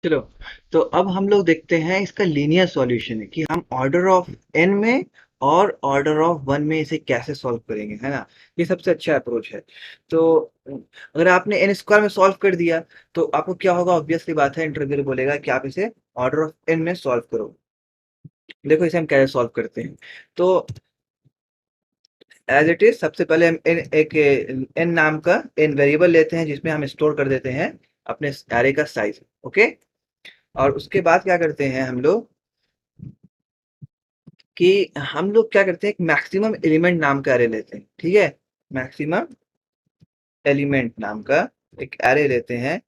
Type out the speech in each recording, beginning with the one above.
चलो, तो अब हम लोग देखते हैं इसका लीनियर सॉल्यूशन है कि हम ऑर्डर ऑफ एन में और ऑर्डर ऑफ वन में इसे कैसे सॉल्व करेंगे, है ना। ये सबसे अच्छा अप्रोच है। तो अगर आपने एन स्क्वायर में सॉल्व कर दिया तो आपको क्या होगा, ऑब्वियसली बात है, इंटरव्यूअर बोलेगा कि आप इसे ऑर्डर ऑफ एन में सॉल्व करो। देखो इसे हम कैसे सॉल्व करते हैं। तो एज इट इज सबसे पहले हम एक एन नाम का एन वेरिएबल लेते हैं जिसमें हम स्टोर कर देते हैं अपने एरे का साइज। ओके। और उसके बाद क्या करते हैं हम लोग कि हम लोग क्या करते हैं, एक मैक्सिमम एलिमेंट नाम का एरे लेते हैं। ठीक है, मैक्सिमम एलिमेंट नाम का एक एरे लेते हैं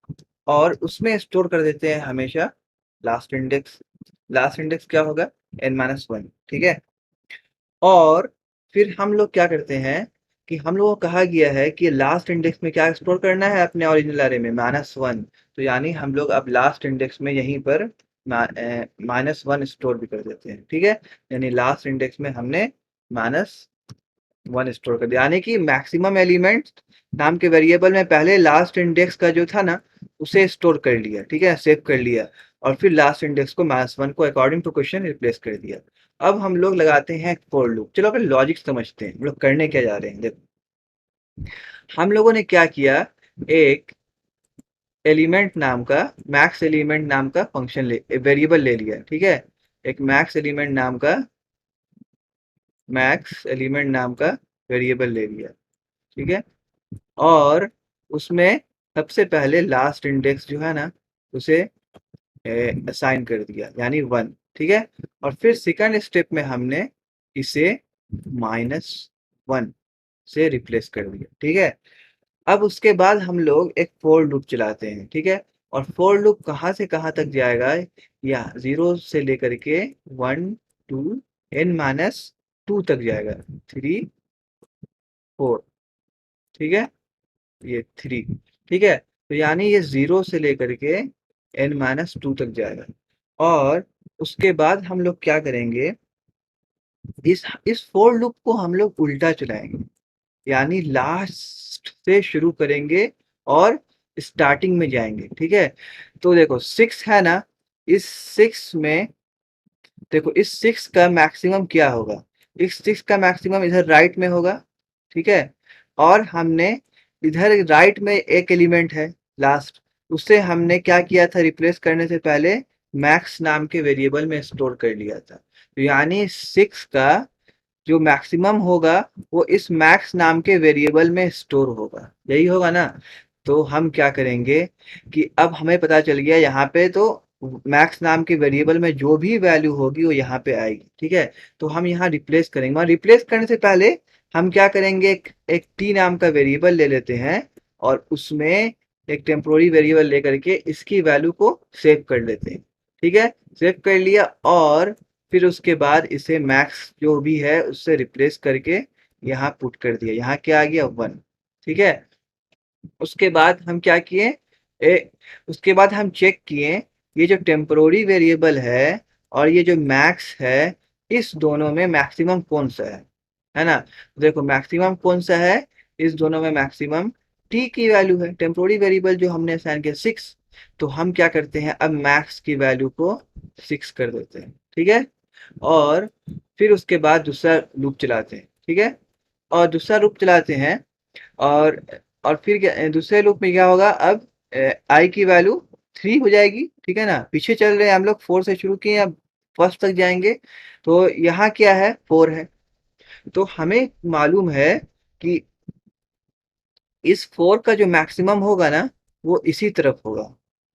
और उसमें स्टोर कर देते हैं हमेशा लास्ट इंडेक्स। लास्ट इंडेक्स क्या होगा, n-1। ठीक है। और फिर हम लोग क्या करते हैं कि हम लोगों को कहा गया है कि लास्ट इंडेक्स में क्या स्टोर करना है अपने ओरिजिनल एरे में, -1। तो यानी हम लोग अब लास्ट इंडेक्स में यहीं पर -1 स्टोर भी कर देते हैं। ठीक है, यानी लास्ट इंडेक्स में हमने -1 स्टोर कर दिया, यानी कि मैक्सिमम एलिमेंट नाम के वेरिएबल में पहले लास्ट इंडेक्स का जो था ना उसे स्टोर कर लिया। ठीक है, सेव कर लिया और फिर लास्ट इंडेक्स को -1 को अकॉर्डिंग टू क्वेश्चन रिप्लेस कर दिया। अब हम लोग लगाते हैं फॉर लूप। चलो अगर लॉजिक समझते हैं हम लोग करने क्या जा रहे हैं। देखो हम लोगों ने क्या किया, एक एलिमेंट नाम का मैक्स एलिमेंट नाम का फंक्शन वेरिएबल ले लिया। ठीक है, एक मैक्स एलिमेंट नाम का वेरिएबल ले लिया। ठीक है, और उसमें सबसे पहले लास्ट इंडेक्स जो है ना उसे असाइन कर दिया यानी 1। ठीक है, और फिर सेकंड स्टेप में हमने इसे -1 से रिप्लेस कर दिया। ठीक है, अब उसके बाद हम लोग एक फोर लूप चलाते हैं। ठीक है, और फोर लूप कहाँ से कहाँ तक जाएगा, या 0 से लेकर के 1 2 n-2 तक जाएगा, 3 4। ठीक है, ये 3। ठीक है, तो यानी ये 0 से लेकर के n-2 तक जाएगा। और उसके बाद हम लोग क्या करेंगे, इस फोर लूप को हम लोग उल्टा चलाएंगे, यानी लास्ट से शुरू करेंगे और स्टार्टिंग में जाएंगे। ठीक है, तो देखो 6 है ना, इस 6 में देखो इस 6 का मैक्सिमम क्या होगा, इस 6 का मैक्सिमम इधर राइट में होगा। ठीक है, और हमने इधर राइट में एक एलिमेंट है लास्ट, उससे हमने क्या किया था, रिप्लेस करने से पहले मैक्स नाम के वेरिएबल में स्टोर कर लिया था। तो यानी 6 का जो मैक्सिमम होगा वो इस मैक्स नाम के वेरिएबल में स्टोर होगा, यही होगा ना। तो हम क्या करेंगे कि अब हमें पता चल गया यहाँ पे, तो मैक्स नाम के वेरिएबल में जो भी वैल्यू होगी वो यहाँ पे आएगी। ठीक है, तो हम यहाँ रिप्लेस करेंगे, और रिप्लेस करने से पहले हम क्या करेंगे, एक टी नाम का वेरिएबल ले लेते हैं और उसमें एक टेम्पोररी वेरिएबल लेकर के इसकी वैल्यू को सेव कर लेते हैं। ठीक है, सेव कर लिया और फिर उसके बाद इसे मैक्स जो भी है उससे रिप्लेस करके यहाँ पुट कर दिया, यहाँ क्या आ गया, 1। ठीक है, उसके बाद हम क्या किए, उसके बाद हम चेक किए ये जो टेम्पोररी वेरिएबल है और ये जो मैक्स है, इस दोनों में मैक्सिमम कौन सा है ना। देखो मैक्सिमम कौन सा है, इस दोनों में मैक्सिमम टी की वैल्यू है, टेम्पोररी वेरिएबल जो हमने असाइन किया 6। तो हम क्या करते हैं, अब मैक्स की वैल्यू को 6 कर देते हैं। ठीक है, और फिर उसके बाद दूसरा लूप चलाते हैं। ठीक है, और दूसरा लूप चलाते हैं और और फिर क्या, दूसरे लूप में क्या होगा, अब आई की वैल्यू 3 हो जाएगी। ठीक है ना, पीछे चल रहे हैं हम लोग, 4 से शुरू किए, अब फर्स्ट तक जाएंगे। तो यहाँ क्या है, 4 है। तो हमें मालूम है कि इस 4 का जो मैक्सिमम होगा ना वो इसी तरफ होगा।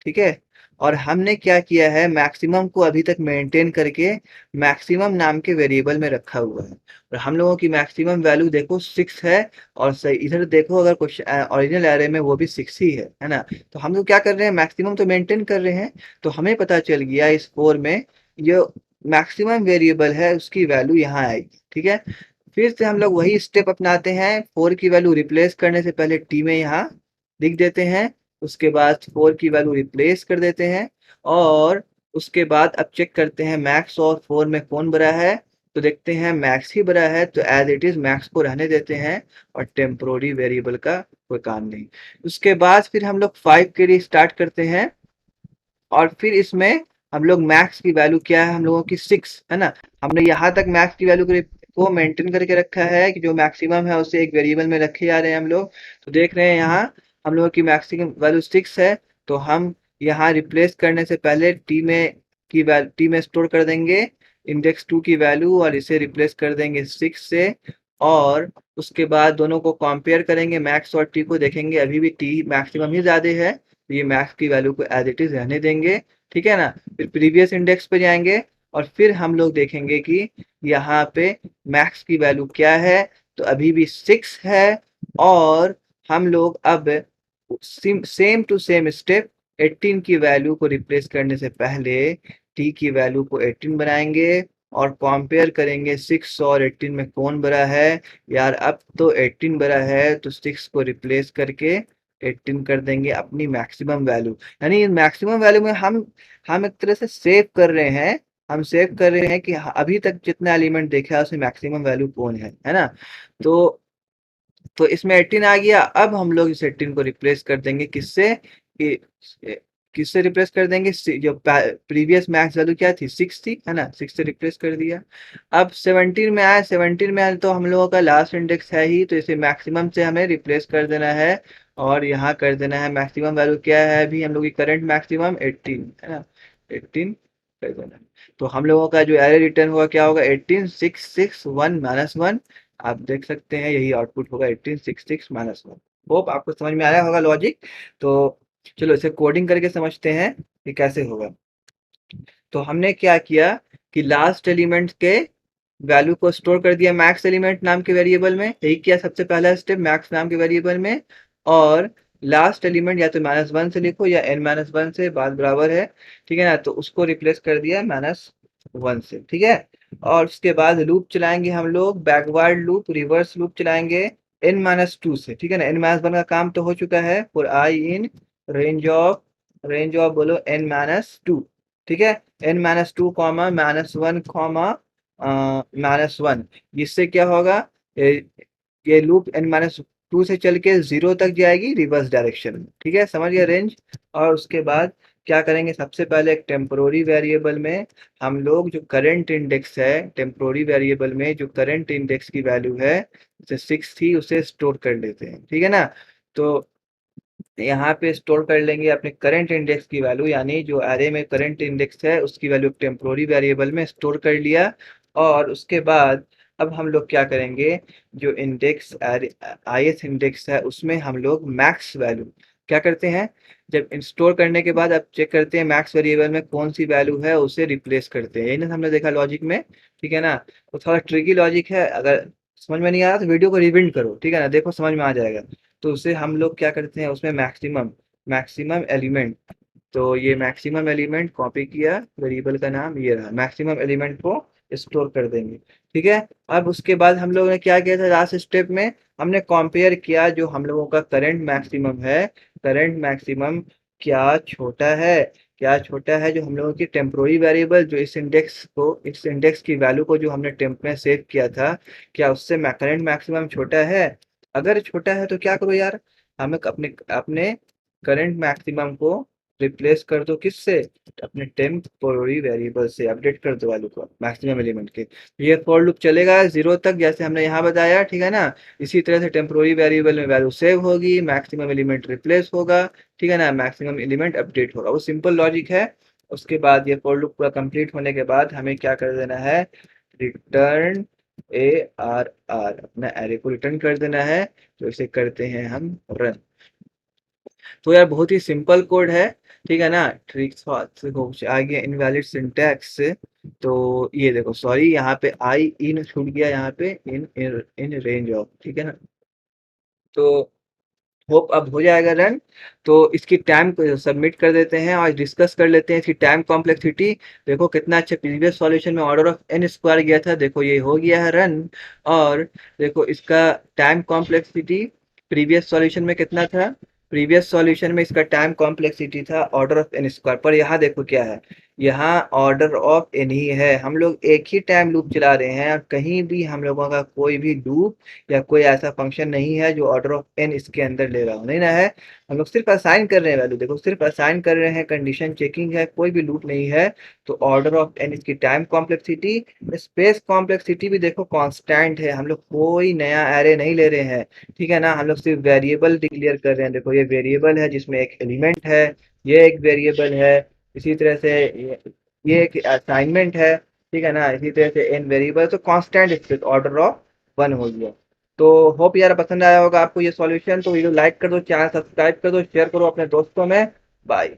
ठीक है, और हमने क्या किया है, मैक्सिमम को अभी तक मेंटेन करके मैक्सिमम नाम के वेरिएबल में रखा हुआ है। और हम लोगों की मैक्सिमम वैल्यू देखो 6 है, और सही इधर देखो अगर क्वेश्चन ओरिजिनल एरे में वो भी 6 ही है ना। तो हम लोग क्या कर रहे हैं, मैक्सिमम तो मेंटेन कर रहे हैं। तो हमें पता चल गया इस 4 में जो मैक्सिमम वेरिएबल है उसकी वैल्यू यहाँ आएगी। ठीक है, फिर से हम लोग वही स्टेप अपनाते हैं, 4 की वैल्यू रिप्लेस करने से पहले टी में यहाँ लिख देते हैं, उसके बाद 4 की वैल्यू रिप्लेस कर देते हैं, और उसके बाद अब चेक करते हैं मैक्स और 4 में कौन बड़ा है। तो देखते हैं मैक्स ही बड़ा है, तो एज इट इज मैक्स को रहने देते हैं और टेम्पोररी वेरिएबल का कोई काम नहीं। उसके बाद फिर हम लोग 5 के लिए स्टार्ट करते हैं और फिर इसमें हम लोग मैक्स की वैल्यू क्या है हम लोगों की 6 है ना। हमने यहाँ तक मैक्स की वैल्यू को मेंटेन करके रखा है कि जो मैक्सिमम है उसे एक वेरिएबल में रखे जा रहे हैं हम लोग। तो देख रहे हैं यहाँ हम लोगों की मैक्सिमम वैल्यू 6 है। तो हम यहाँ रिप्लेस करने से पहले टी में स्टोर कर देंगे इंडेक्स 2 की वैल्यू और इसे रिप्लेस कर देंगे 6 से। और उसके बाद दोनों को कंपेयर करेंगे मैक्स और टी को, देखेंगे अभी भी टी मैक्सिमम ही ज्यादा है, तो ये मैक्स की वैल्यू को एज इट इज रहने देंगे। ठीक है ना। फिर प्रीवियस इंडेक्स पे जाएंगे और फिर हम लोग देखेंगे कि यहाँ पे मैक्स की वैल्यू क्या है, तो अभी भी 6 है। और हम लोग अब सेम टू सेम स्टेप 18 की वैल्यू को रिप्लेस करने से पहले टी की वैल्यू को 18 बनाएंगे और कंपेयर करेंगे 6 और 18 में कौन बड़ा है। यार अब तो 18 बड़ा है, तो 6 को रिप्लेस करके 18 कर देंगे अपनी मैक्सिमम वैल्यू। यानी मैक्सिमम वैल्यू में हम एक तरह से सेव कर रहे हैं, हम सेव कर रहे हैं कि अभी तक जितना एलिमेंट देखा है उसमें मैक्सिमम वैल्यू कौन है ना। तो इसमें 18 आ गया। अब हम लोग इस 18 को रिप्लेस कर देंगे किससे कि किससे रिप्लेस कर देंगे, जो प्रीवियस मैक्स वैल्यू क्या थी 6 थी है ना, 6 से रिप्लेस कर दिया। अब 17 में आया, 17 में आया तो हम लोगों का लास्ट इंडेक्स है ही, तो इसे मैक्सिमम से हमें रिप्लेस कर देना है। और यहाँ कर देना है मैक्सिमम वैल्यू क्या है अभी हम लोग की करंट मैक्सिमम 18 है ना, 18 कर देना है। तो हम लोगों का जो एरर रिटर्न हुआ क्या होगा 18 6 6 1 -1। आप देख सकते हैं यही आउटपुट होगा 18 6 6 -1। होप आपको समझ में आया होगा लॉजिक। तो चलो इसे कोडिंग करके समझते हैं कि कैसे होगा। तो हमने क्या किया कि लास्ट एलिमेंट के वैल्यू को स्टोर कर दिया मैक्स एलिमेंट नाम के वेरिएबल में, यही किया सबसे पहला स्टेप मैक्स नाम के वेरिएबल में। और लास्ट एलिमेंट या तो -1 से लिखो या n-1 से, बात बराबर है। ठीक है ना, तो उसको रिप्लेस कर दिया -1 से। ठीक है। और उसके बाद लूप चलाएंगे हम लोग, बैकवर्ड लूप, रिवर्स लूप चलाएंगे n-2 से। ठीक है ना, n-1 का काम तो हो चुका है, for I in range of बोलो n-2। ठीक है, n-2 कॉमा -1 कॉमा -1। इससे क्या होगा, ये लूप n-2 से चल के 0 तक जाएगी रिवर्स डायरेक्शन में। ठीक है, समझ गया रेंज। और उसके बाद क्या करेंगे, सबसे पहले एक टेम्पोररी वेरिएबल में हम लोग जो करंट इंडेक्स है, टेम्पोररी वेरिएबल में जो करंट इंडेक्स की वैल्यू है जैसे 6 थी उसे स्टोर कर लेते हैं। ठीक है ना। तो यहाँ पे स्टोर कर लेंगे अपने करंट इंडेक्स की वैल्यू, यानी जो एरे में करंट इंडेक्स है उसकी वैल्यू टेम्पोररी वेरिएबल में स्टोर कर लिया। और उसके बाद अब हम लोग क्या करेंगे, जो इंडेक्स ith इंडेक्स है उसमें हम लोग मैक्स वैल्यू क्या करते हैं, जब स्टोर करने के बाद अब चेक करते हैं मैक्स वेरिएबल में कौन सी वैल्यू है उसे रिप्लेस करते हैं। यही ना हमने देखा लॉजिक में। ठीक है ना। तो थोड़ा ट्रिकी लॉजिक है, अगर समझ में नहीं आ रहा तो वीडियो को रिविंड करो। ठीक है ना, देखो समझ में आ जाएगा। तो उसे हम लोग क्या करते हैं, उसमें मैक्सिमम मैक्सिमम एलिमेंट, तो ये मैक्सिमम एलिमेंट कॉपी किया, वेरिएबल का नाम ये रहा, मैक्सिमम एलिमेंट को स्टोर कर देंगे। ठीक है। अब उसके बाद हम लोगों ने क्या किया था लास्ट स्टेप में, हमने कंपेयर किया जो हम लोगों का करंट मैक्सिमम है, करंट मैक्सिमम क्या छोटा है जो हम लोगों की टेम्पोररी वेरिएबल जो इस इंडेक्स की वैल्यू को जो हमने टेम्प में सेव किया था, क्या उससे करंट मैक्सिमम छोटा है। अगर छोटा है तो क्या करो यार, हमें अपने अपने करंट मैक्सिमम को रिप्लेस कर दो किससे, अपने टेम्पोररी वेरिएबल से अपडेट कर दो वैल्यू को मैक्सिमम एलिमेंट के। ये फॉर लूप चलेगा 0 तक जैसे हमने यहाँ बताया। ठीक है ना। इसी तरह से टेम्पोररी वेरिएबल में वैल्यू सेव होगी, मैक्सिमम एलिमेंट रिप्लेस होगा। ठीक है ना, मैक्सिमम एलिमेंट अपडेट होगा, वो सिंपल लॉजिक है। उसके बाद ये फॉर लूप पूरा कंप्लीट होने के बाद हमें क्या कर देना है, रिटर्न ARR, अपना एरे को रिटर्न कर देना है। तो इसे करते हैं हम रन। तो यार बहुत ही सिंपल कोड है। ठीक है ना। ट्रिक्स आ गया इनवैलिड सिंटैक्स। तो ये देखो, सॉरी यहाँ पे आई इन छूट गया, यहाँ पे इन इन इन रेंज ऑफ। ठीक है ना। तो होप अब हो जाएगा रन। तो इसकी टाइम सबमिट कर देते हैं और डिस्कस कर लेते हैं इसकी टाइम कॉम्प्लेक्सिटी। देखो कितना अच्छा, प्रीवियस सॉल्यूशन में ऑर्डर ऑफ n स्क्वायर गया था, देखो ये हो गया है रन। और देखो इसका टाइम कॉम्प्लेक्सिटी प्रीवियस सॉल्यूशन में कितना था, प्रीवियस सॉल्यूशन में इसका टाइम कॉम्प्लेक्सिटी था ऑर्डर ऑफ n स्क्वायर, पर यहाँ देखो क्या है, यहाँ ऑर्डर ऑफ n ही है। हम लोग एक ही टाइम लूप चला रहे हैं और कहीं भी हम लोगों का कोई भी लूप या कोई ऐसा फंक्शन नहीं है जो ऑर्डर ऑफ n इसके अंदर ले रहा हो, नहीं ना है। हम लोग सिर्फ असाइन कर रहे हैं वैल्यू, देखो सिर्फ असाइन कर रहे हैं, कंडीशन चेकिंग है, कोई भी लूप नहीं है। तो ऑर्डर ऑफ एन इसकी टाइम कॉम्प्लेक्सिटी, स्पेस कॉम्प्लेक्सिटी भी देखो कांस्टेंट है, हम लोग कोई नया एरे नहीं ले रहे हैं, ठीक है ना। हम लोग सिर्फ वेरिएबल डिक्लेयर कर रहे हैं, देखो ये वेरिएबल है जिसमें एक एलिमेंट है, ये एक वेरिएबल है, इसी तरह से ये एक असाइनमेंट है, ठीक है ना। इसी तरह से एन वेरिएबल, तो कांस्टेंट स्पेस ऑर्डर ऑफ 1 हो गया। तो होप यार पसंद आया होगा आपको ये सॉल्यूशन, तो वीडियो लाइक कर दो, चैनल सब्सक्राइब कर दो, शेयर करो अपने दोस्तों में। बाय।